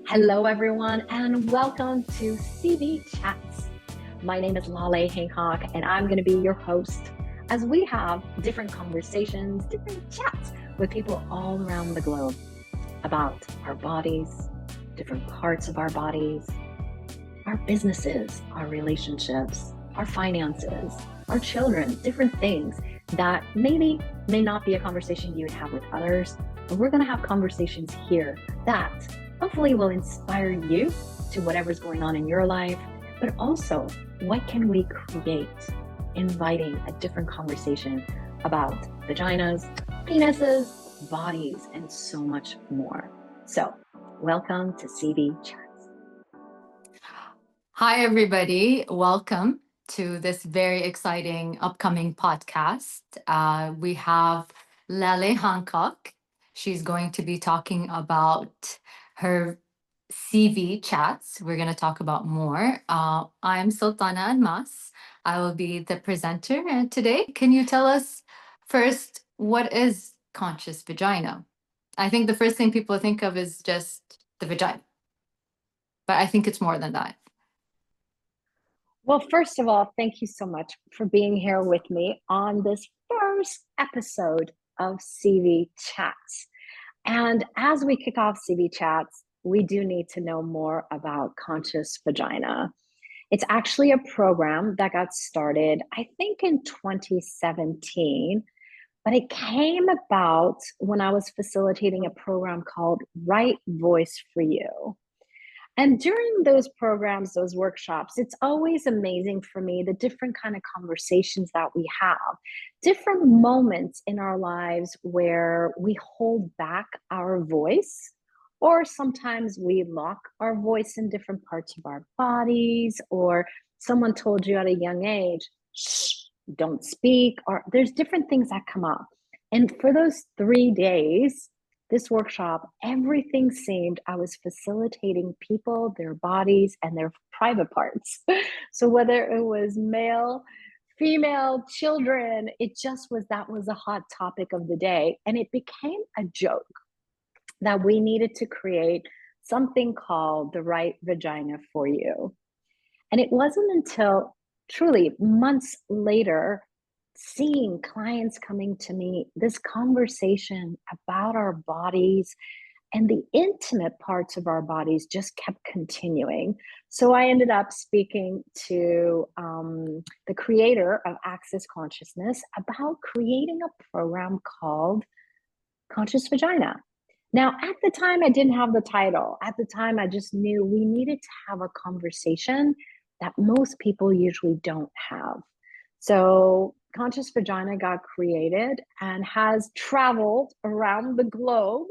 Hello, everyone, and welcome to CV Chats. My name is Laleh Hancock, and I'm going to be your host as we have different conversations, different chats with people all around the globe about our bodies, different parts of our bodies, our businesses, our relationships, our finances, our children, different things that maybe may not be a conversation you would have with others, but we're going to have conversations here that hopefully will inspire you to whatever's going on in your life, but also what can we create, inviting a different conversation about vaginas, penises, bodies, and so much more. So welcome to CV Chats. Hi, everybody. Welcome to this very exciting upcoming podcast. We have Laleh Hancock. She's going to be talking about her CV chats. We're going to talk about more. I'm Sultanah Almas. I will be the presenter today. Can you tell us first, what is conscious vagina? I think the first thing people think of is just the vagina, but I think it's more than that. Well, first of all, thank you so much for being here with me on this first episode of CV Chats. And as we kick off CV Chats, we do need to know more about Conscious Vagina. It's actually a program that got started, I think, in 2017, but it came about when I was facilitating a program called Right Voice for You. And during those programs, those workshops, it's always amazing for me the different kind of conversations that we have, different moments in our lives where we hold back our voice, or sometimes we lock our voice in different parts of our bodies, or someone told you at a young age, shh, don't speak, or there's different things that come up. And for those 3 days, this workshop, everything seemed I was facilitating people, their bodies, and their private parts. So whether it was male, female, children, it just was that was a hot topic of the day. And it became a joke that we needed to create something called the right vagina for you. And it wasn't until truly months later seeing clients coming to me, this conversation about our bodies and the intimate parts of our bodies just kept continuing. So I ended up speaking to the creator of Access Consciousness about creating a program called Conscious Vagina. Now, at the time, I didn't have the title. At the time, I just knew we needed to have a conversation that most people usually don't have. So Conscious Vagina got created and has traveled around the globe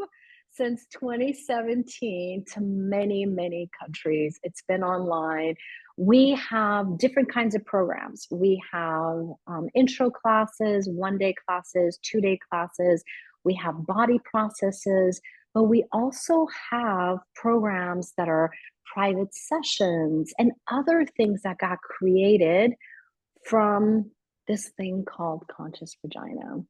since 2017 to many, many countries. It's been online. We have different kinds of programs. We have intro classes, 1-day classes, 2-day classes. We have body processes, but we also have programs that are private sessions and other things that got created from this thing called Conscious Vagina.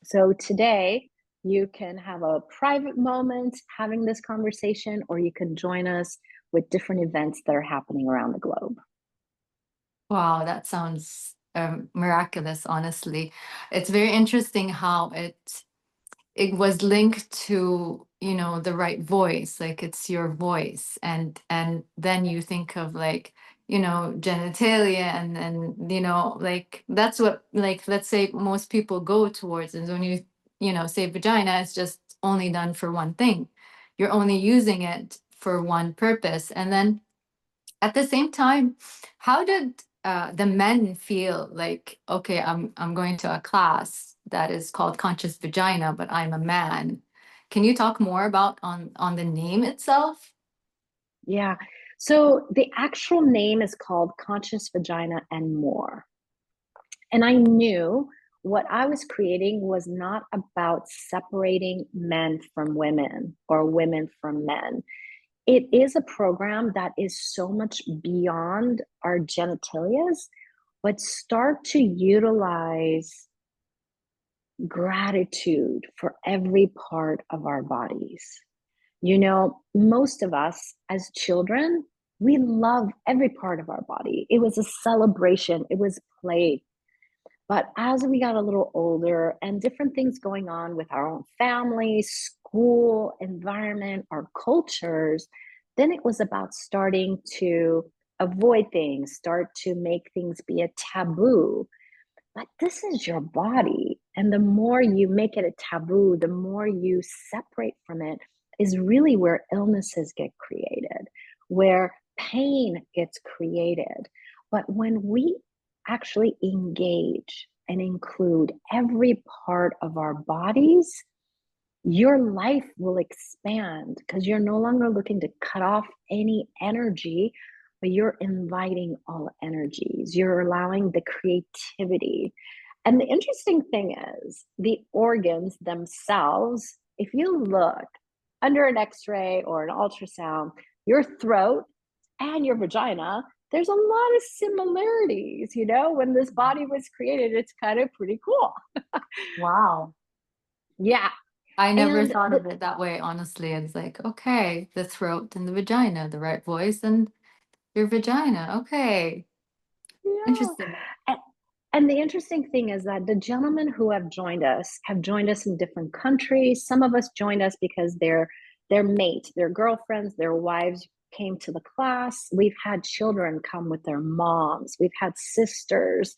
So today, you can have a private moment having this conversation, or you can join us with different events that are happening around the globe. Wow, that sounds miraculous, honestly. It's very interesting how it was linked to, the right voice, like it's your voice. And then you think of like, genitalia and like that's what, like, let's say most people go towards. And when you say vagina, it's just only done for one thing. You're only using it for one purpose. And then at the same time, how did the men feel like, okay, I'm going to a class that is called Conscious Vagina, but I'm a man. Can you talk more about on the name itself? Yeah. So the actual name is called Conscious Vagina and More. And I knew what I was creating was not about separating men from women or women from men. It is a program that is so much beyond our genitalias, but start to utilize gratitude for every part of our bodies. Most of us as children, we love every part of our body. It was a celebration, it was play. But as we got a little older and different things going on with our own family, school, environment, our cultures, then it was about starting to avoid things, start to make things be a taboo. But this is your body. And the more you make it a taboo, the more you separate from it, is really where illnesses get created, where pain gets created. But when we actually engage and include every part of our bodies, your life will expand because you're no longer looking to cut off any energy, but you're inviting all energies. You're allowing the creativity. And the interesting thing is, the organs themselves, if you look under an x ray or an ultrasound, your throat and your vagina, there's a lot of similarities. When this body was created, it's kind of pretty cool. Wow. Yeah. I never And thought of it that way, honestly. It's like, okay, the throat and the vagina, the right voice and your vagina. Okay. yeah. Interesting. And the interesting thing is that the gentlemen who have joined us in different countries. Some of us joined us because their mate, their girlfriends, their wives came to the class. We've had children come with their moms. We've had sisters.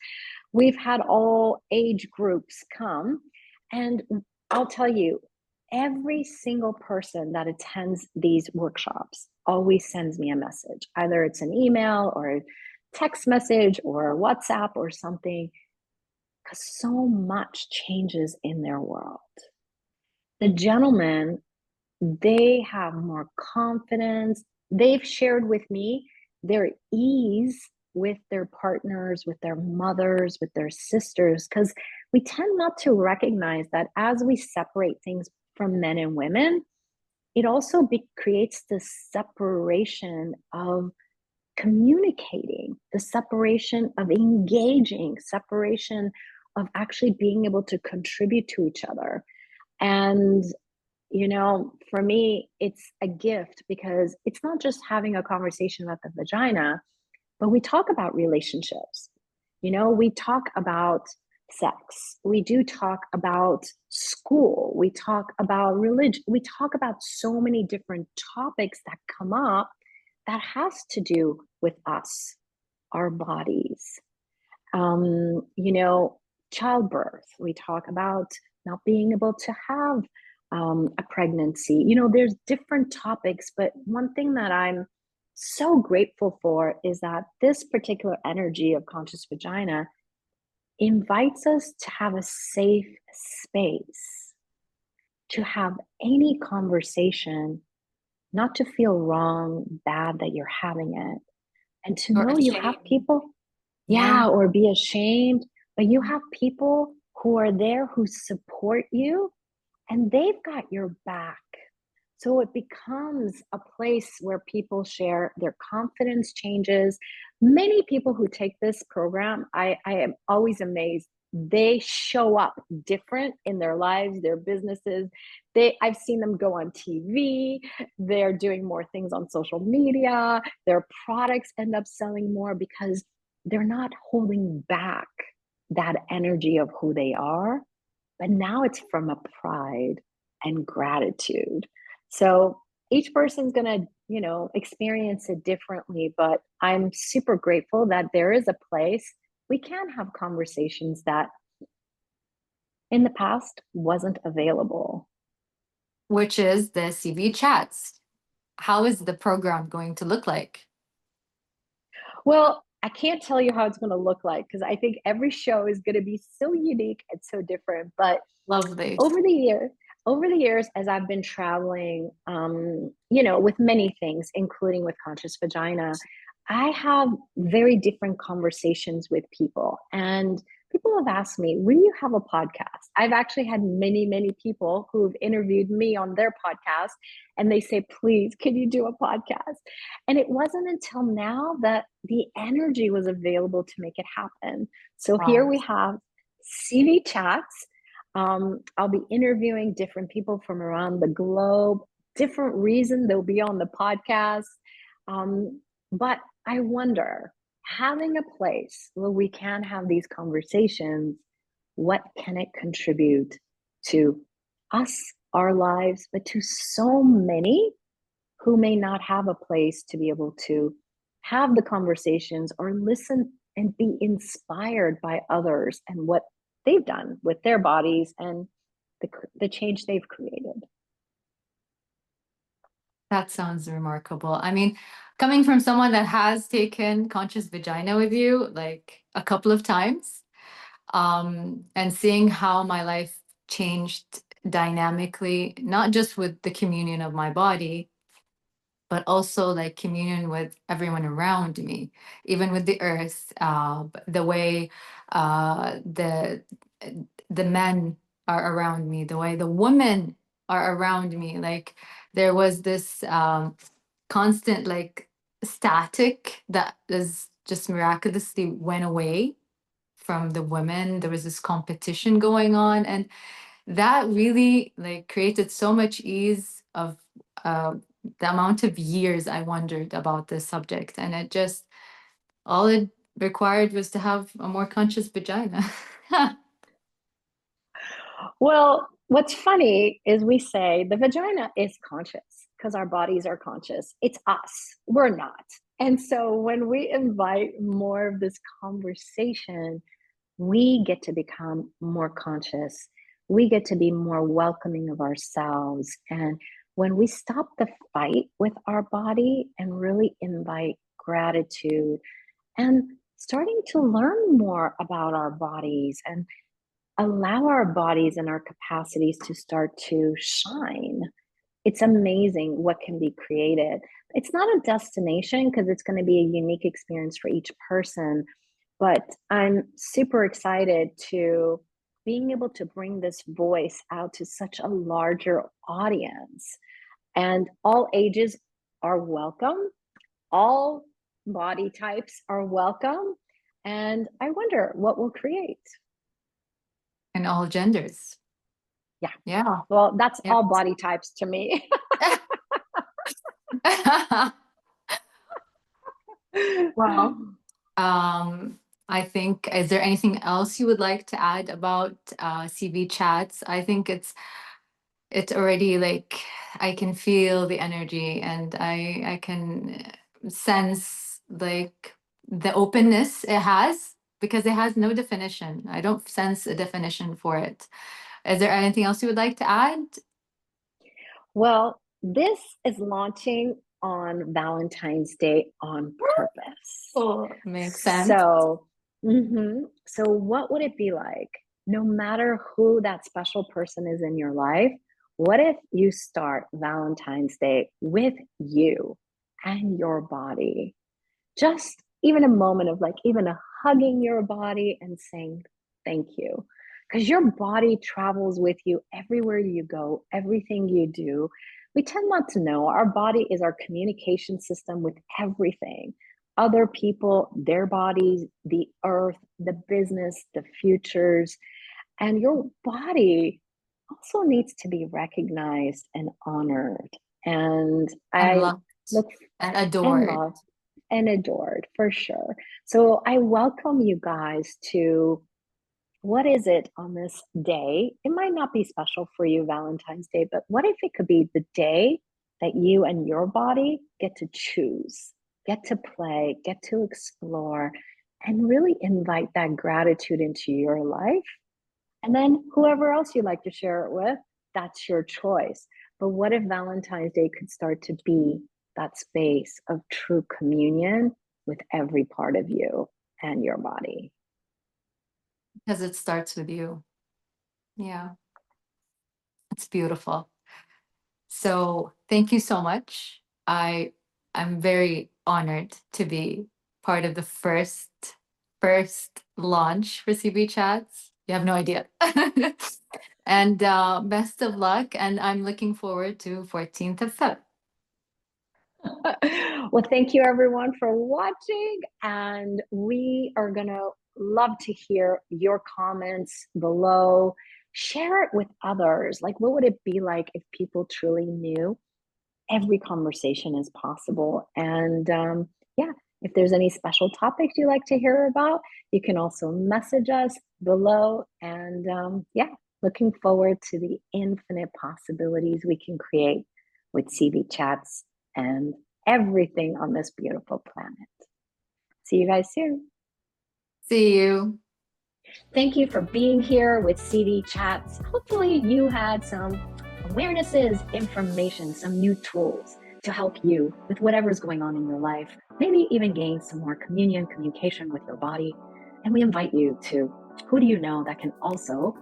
We've had all age groups come. And I'll tell you, every single person that attends these workshops always sends me a message. Either it's an email or a text message or WhatsApp or something, because so much changes in their world. The gentlemen, they have more confidence. They've shared with me their ease with their partners, with their mothers, with their sisters, because we tend not to recognize that as we separate things from men and women, it also creates this separation of communicating, the separation of engaging, separation of actually being able to contribute to each other. And for me, it's a gift because it's not just having a conversation about the vagina, but we talk about relationships. We talk about sex. We do talk about school. We talk about religion. We talk about so many different topics that come up that has to do with us, our bodies. Um, you know, Childbirth. We talk about not being able to have a pregnancy. There's different topics, but one thing that I'm so grateful for is that this particular energy of conscious vagina invites us to have a safe space to have any conversation, not to feel wrong, bad that you're having it, and to Or know you have ashamed. people, Yeah. yeah, or be ashamed, but you have people who are there who support you and they've got your back. So it becomes a place where people share, their confidence changes. Many people who take this program, I am always amazed. They show up different in their lives, their businesses. I've seen them go on TV. They're doing more things on social media. Their products end up selling more because they're not holding back that energy of who they are, but now it's from a pride and gratitude. So each person's going to, experience it differently, but I'm super grateful that there is a place we can have conversations that in the past wasn't available. Which is the CV chats. How is the program going to look like? Well, I can't tell you how it's going to look like because I think every show is going to be so unique and so different. But Lovely. over the year, over the years, as I've been traveling, with many things, including with Conscious Vagina, I have very different conversations with people. And people have asked me, will you have a podcast? I've actually had many, many people who've interviewed me on their podcast, and they say, please, can you do a podcast? And it wasn't until now that the energy was available to make it happen. So here Wow. we have CV Chats. I'll be interviewing different people from around the globe, different reason they'll be on the podcast. But I wonder, having a place where we can have these conversations, what can it contribute to us, our lives, but to so many who may not have a place to be able to have the conversations or listen and be inspired by others and what they've done with their bodies and the change they've created. That sounds remarkable. I mean, coming from someone that has taken Conscious Vagina with you like a couple of times, and seeing how my life changed dynamically, not just with the communion of my body, but also like communion with everyone around me, even with the earth, the way the men are around me, the way the women are around me. Like there was this constant like static that is just miraculously went away from the women. There was this competition going on, and that really like created so much ease of uh, the amount of years I wondered about this subject, and it just all it required was to have a more conscious vagina. Well, what's funny is we say the vagina is conscious because our bodies are conscious. It's us, we're not. And so when we invite more of this conversation, we get to become more conscious. We get to be more welcoming of ourselves. And when we stop the fight with our body and really invite gratitude and starting to learn more about our bodies and allow our bodies and our capacities to start to shine, it's amazing what can be created. It's not a destination because it's going to be a unique experience for each person, but I'm super excited to being able to bring this voice out to such a larger audience. And all ages are welcome, all body types are welcome. And I wonder what we'll create. And all genders. Yeah. Yeah. Well, that's Yeah. all body types to me. Well, I think, is there anything else you would like to add about CV chats? I think it's already like I can feel the energy, and I can sense like the openness it has, because it has no definition. I don't sense a definition for it. Is there anything else you would like to add? Well, this is launching on Valentine's Day on purpose. Oh, makes sense. So, so what would it be like, no matter who that special person is in your life? What if you start Valentine's Day with you and your body? Just even a moment of like, even a hugging your body and saying thank you. Because your body travels with you everywhere you go, everything you do. We tend not to know our body is our communication system with everything, other people, their bodies, the earth, the business, the futures. And your body also needs to be recognized and honored. And And I loved look and and adored. loved and adored for sure. So I welcome you guys to what is it on this day? It might not be special for you, Valentine's Day, but what if it could be the day that you and your body get to choose, get to play, get to explore, and really invite that gratitude into your life? And then whoever else you like to share it with, that's your choice. But what if Valentine's Day could start to be that space of true communion with every part of you and your body? Because it starts with you. Yeah, it's beautiful. So thank you so much. I'm very honored to be part of the first launch for CB Chats. You have no idea. And best of luck. And I'm looking forward to 14th of Feb. Well, thank you everyone for watching. And we are going to love to hear your comments below. Share it with others. Like, what would it be like if people truly knew every conversation is possible. And yeah, if there's any special topics you'd like to hear about, you can also message us below. And yeah, looking forward to the infinite possibilities we can create with CV Chats and everything on this beautiful planet. See you guys soon. See you. Thank you for being here with CV Chats. Hopefully you had some awarenesses, information, some new tools to help you with whatever's going on in your life. Maybe even gain some more communication with your body. And we invite you to, who do you know that can also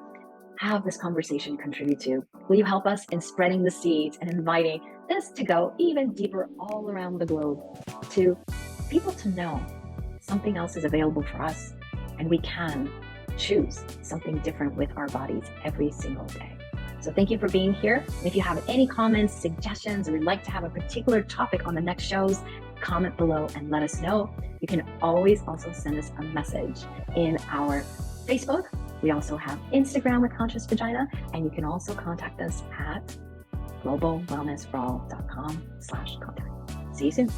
have this conversation contribute to? Will you help us in spreading the seeds and inviting this to go even deeper all around the globe, to people to know something else is available for us and we can choose something different with our bodies every single day. So thank you for being here. And if you have any comments, suggestions, or would like to have a particular topic on the next shows, comment below and let us know. You can always also send us a message in our Facebook. We also have Instagram with Conscious Vagina, and you can also contact us at globalwellnessforall.com/contact. See you soon.